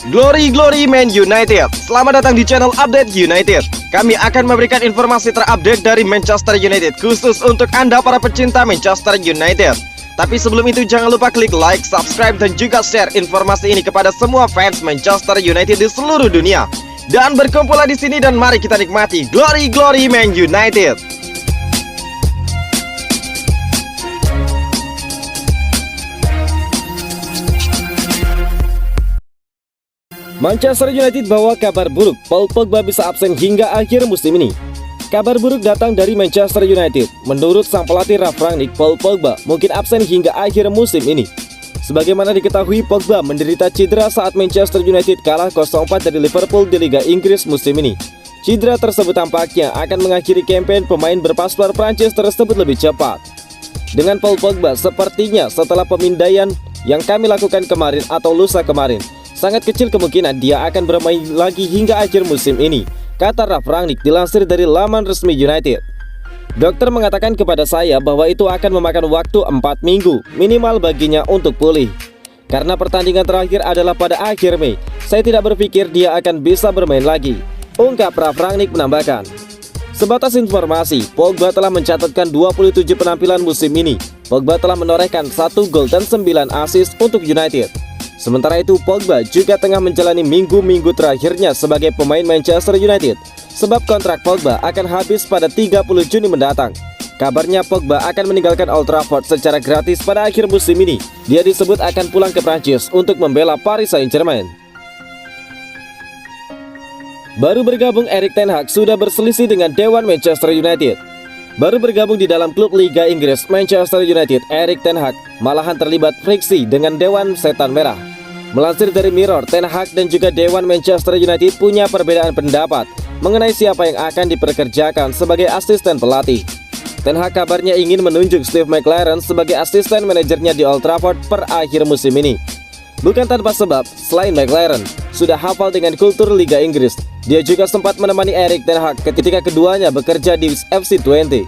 Glory Man United. Selamat datang di channel Update United. Kami akan memberikan informasi terupdate dari Manchester United khusus untuk Anda para pecinta Manchester United. Tapi sebelum itu jangan lupa klik like, subscribe dan juga share informasi ini kepada semua fans Manchester United di seluruh dunia. Dan berkumpullah di sini dan mari kita nikmati Glory Man United. Manchester United bawa kabar buruk, Paul Pogba bisa absen hingga akhir musim ini. Kabar buruk datang dari Manchester United. Menurut sang pelatih Ralf Rangnick, Paul Pogba mungkin absen hingga akhir musim ini. Sebagaimana diketahui, Pogba menderita cedera saat Manchester United kalah 0-4 dari Liverpool di Liga Inggris musim ini. Cedera tersebut tampaknya akan mengakhiri kampanye pemain berpaspor Prancis tersebut lebih cepat. Dengan Paul Pogba, sepertinya setelah pemindaian yang kami lakukan kemarin atau lusa kemarin, sangat kecil kemungkinan dia akan bermain lagi hingga akhir musim ini, kata Ralf Rangnick dilansir dari laman resmi United. Dokter mengatakan kepada saya bahwa itu akan memakan waktu 4 minggu minimal baginya untuk pulih. Karena pertandingan terakhir adalah pada akhir Mei, saya tidak berpikir dia akan bisa bermain lagi, ungkap Ralf Rangnick menambahkan. Sebatas informasi, Pogba telah mencatatkan 27 penampilan musim ini. Pogba telah menorehkan 1 gol dan 9 assist untuk United. Sementara itu, Pogba juga tengah menjalani minggu-minggu terakhirnya sebagai pemain Manchester United, sebab kontrak Pogba akan habis pada 30 Juni mendatang. Kabarnya Pogba akan meninggalkan Old Trafford secara gratis pada akhir musim ini. Dia disebut akan pulang ke Prancis untuk membela Paris Saint-Germain. Baru bergabung, Erik ten Hag sudah berselisih dengan Dewan Manchester United. Baru bergabung di dalam klub Liga Inggris, Manchester United, Erik ten Hag malahan terlibat friksi dengan Dewan Setan Merah. Melansir dari Mirror, Ten Hag dan juga Dewan Manchester United punya perbedaan pendapat mengenai siapa yang akan diperkerjakan sebagai asisten pelatih. Ten Hag kabarnya ingin menunjuk Steve McClaren sebagai asisten manajernya di Old Trafford per akhir musim ini. Bukan tanpa sebab, selain McClaren sudah hafal dengan kultur Liga Inggris, dia juga sempat menemani Erik ten Hag ketika keduanya bekerja di FC20.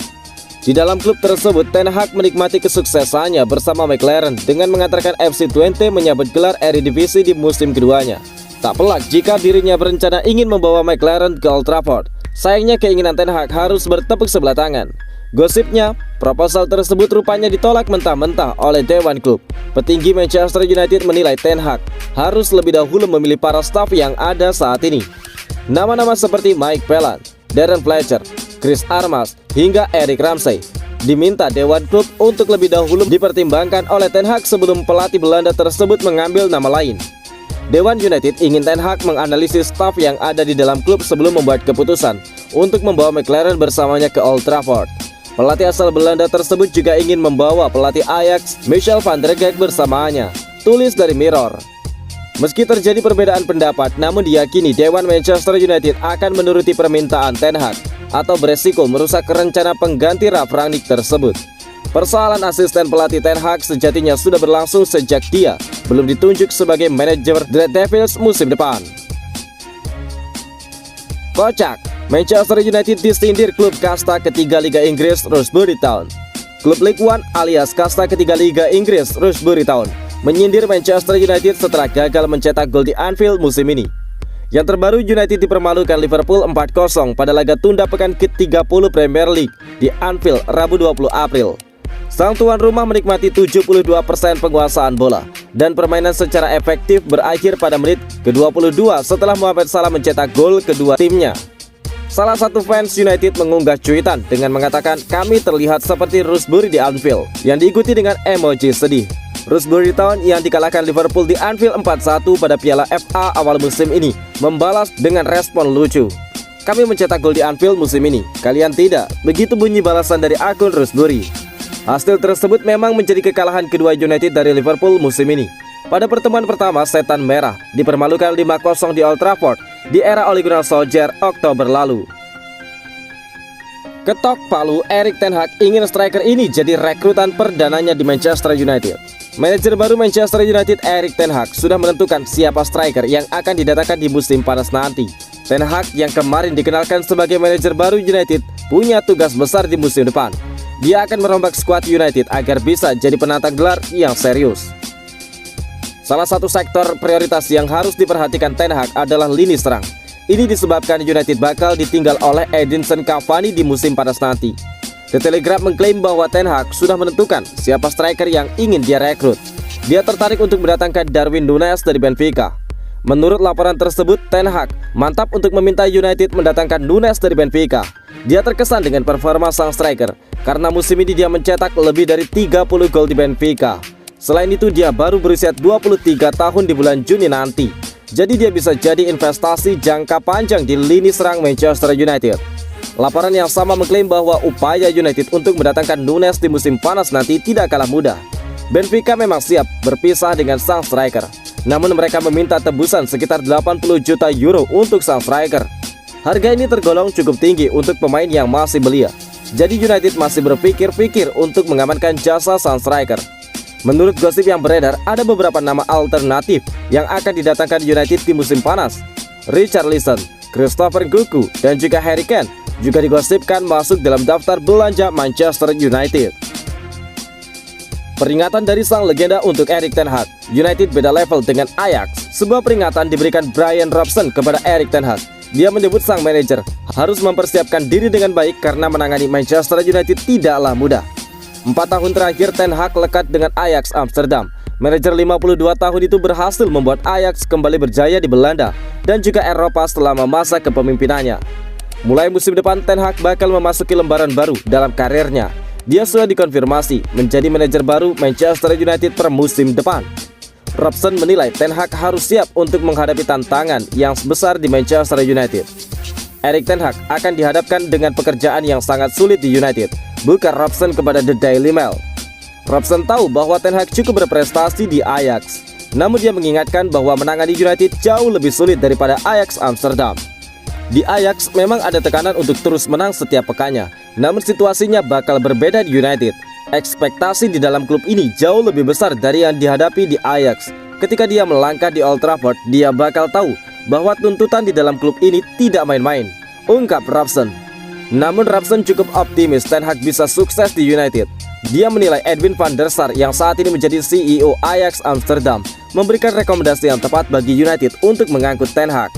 Di dalam klub tersebut, Ten Hag menikmati kesuksesannya bersama McClaren dengan mengantarkan FC20 menyabet gelar Eredivisie di musim keduanya. Tak pelak jika dirinya berencana ingin membawa McClaren ke Old Trafford. Sayangnya keinginan Ten Hag harus bertepuk sebelah tangan. Gosipnya, proposal tersebut rupanya ditolak mentah-mentah oleh Dewan Klub. Petinggi Manchester United menilai Ten Hag harus lebih dahulu memilih para staf yang ada saat ini. Nama-nama seperti Mike Phelan, Darren Fletcher, Chris Armas, hingga Eric Ramsey diminta Dewan Klub untuk lebih dahulu dipertimbangkan oleh Ten Hag sebelum pelatih Belanda tersebut mengambil nama lain. Dewan United ingin Ten Hag menganalisis staf yang ada di dalam klub sebelum membuat keputusan untuk membawa McClaren bersamanya ke Old Trafford. Pelatih asal Belanda tersebut juga ingin membawa pelatih Ajax, Michel van der Gaag bersamanya, tulis dari Mirror. Meski terjadi perbedaan pendapat, namun diyakini Dewan Manchester United akan menuruti permintaan Ten Hag atau beresiko merusak rencana pengganti Ralf Rangnick tersebut. Persoalan asisten pelatih Ten Hag sejatinya sudah berlangsung sejak dia belum ditunjuk sebagai manajer The Devils musim depan. Kocak, Manchester United disindir klub kasta ketiga Liga Inggris Shrewsbury Town. Klub League One alias kasta ketiga Liga Inggris Shrewsbury Town menyindir Manchester United setelah gagal mencetak gol di Anfield musim ini. Yang terbaru, United dipermalukan Liverpool 4-0 pada laga tunda pekan ke-30 Premier League di Anfield Rabu 20 April. Sang tuan rumah menikmati 72% penguasaan bola dan permainan secara efektif berakhir pada menit ke-22 setelah Mohamed Salah mencetak gol kedua timnya. Salah satu fans United mengunggah cuitan dengan mengatakan, "Kami terlihat seperti Shrewsbury di Anfield," yang diikuti dengan emoji sedih. Shrewsbury Town yang dikalahkan Liverpool di Anfield 4-1 pada Piala FA awal musim ini membalas dengan respon lucu. "Kami mencetak gol di Anfield musim ini, kalian tidak," begitu bunyi balasan dari akun Shrewsbury. Hasil tersebut memang menjadi kekalahan kedua United dari Liverpool musim ini. Pada pertemuan pertama, Setan Merah dipermalukan 5-0 di Old Trafford di era Ole Gunnar Solskjaer Oktober lalu. Ketok palu, Erik ten Hag ingin striker ini jadi rekrutan perdananya di Manchester United. Manajer baru Manchester United, Erik ten Hag, sudah menentukan siapa striker yang akan didatangkan di musim panas nanti. Ten Hag yang kemarin dikenalkan sebagai manajer baru United punya tugas besar di musim depan. Dia akan merombak skuad United agar bisa jadi penantang gelar yang serius. Salah satu sektor prioritas yang harus diperhatikan Ten Hag adalah lini serang. Ini disebabkan United bakal ditinggal oleh Edinson Cavani di musim panas nanti. The Telegraph mengklaim bahwa Ten Hag sudah menentukan siapa striker yang ingin dia rekrut. Dia tertarik untuk mendatangkan Darwin Núñez dari Benfica. Menurut laporan tersebut, Ten Hag mantap untuk meminta United mendatangkan Núñez dari Benfica. Dia terkesan dengan performa sang striker karena musim ini dia mencetak lebih dari 30 gol di Benfica. Selain itu, dia baru berusia 23 tahun di bulan Juni nanti. Jadi dia bisa jadi investasi jangka panjang di lini serang Manchester United. Laporan yang sama mengklaim bahwa upaya United untuk mendatangkan Núñez di musim panas nanti tidak kalah mudah. Benfica memang siap berpisah dengan sang striker, namun mereka meminta tebusan sekitar 80 juta euro untuk sang striker. Harga ini tergolong cukup tinggi untuk pemain yang masih belia. Jadi United masih berpikir-pikir untuk mengamankan jasa sang striker. Menurut gosip yang beredar, ada beberapa nama alternatif yang akan didatangkan United di musim panas. Richarlison, Christopher Nkunku, dan juga Harry Kane juga digosipkan masuk dalam daftar belanja Manchester United. Peringatan dari sang legenda untuk Erik ten Hag. United beda level dengan Ajax. Sebuah peringatan diberikan Brian Robson kepada Erik ten Hag. Dia menyebut sang manajer harus mempersiapkan diri dengan baik karena menangani Manchester United tidaklah mudah. 4 tahun terakhir Ten Hag lekat dengan Ajax Amsterdam. Manajer 52 tahun itu berhasil membuat Ajax kembali berjaya di Belanda dan juga Eropa selama masa kepemimpinannya. Mulai musim depan, Ten Hag bakal memasuki lembaran baru dalam karirnya. Dia sudah dikonfirmasi menjadi manajer baru Manchester United per musim depan. Robson menilai Ten Hag harus siap untuk menghadapi tantangan yang besar di Manchester United. Erik ten Hag akan dihadapkan dengan pekerjaan yang sangat sulit di United, bukan Robson kepada The Daily Mail. Robson tahu bahwa Ten Hag cukup berprestasi di Ajax, namun dia mengingatkan bahwa menangani United jauh lebih sulit daripada Ajax Amsterdam. Di Ajax memang ada tekanan untuk terus menang setiap pekannya, namun situasinya bakal berbeda di United. Ekspektasi di dalam klub ini jauh lebih besar dari yang dihadapi di Ajax. Ketika dia melangkah di Old Trafford, dia bakal tahu bahwa tuntutan di dalam klub ini tidak main-main, ungkap Robson. Namun Robson cukup optimis Ten Hag bisa sukses di United. Dia menilai Edwin van der Sar yang saat ini menjadi CEO Ajax Amsterdam memberikan rekomendasi yang tepat bagi United untuk mengangkut Ten Hag.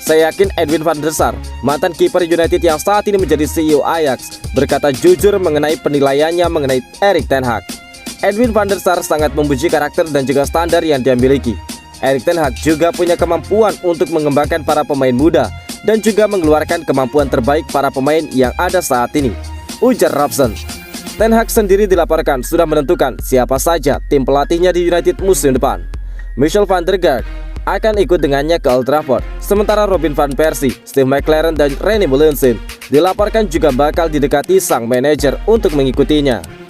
Saya yakin Edwin van der Sar, mantan kiper United yang saat ini menjadi CEO Ajax, berkata jujur mengenai penilaiannya mengenai Erik ten Hag. Edwin van der Sar sangat memuji karakter dan juga standar yang dia miliki. Erik ten Hag juga punya kemampuan untuk mengembangkan para pemain muda dan juga mengeluarkan kemampuan terbaik para pemain yang ada saat ini, ujar Robson. Ten Hag sendiri dilaporkan sudah menentukan siapa saja tim pelatihnya di United musim depan. Michel van der Gaag akan ikut dengannya ke Old Trafford. Sementara Robin van Persie, Steve McLaren, dan René Meulensteen dilaporkan juga bakal didekati sang manajer untuk mengikutinya.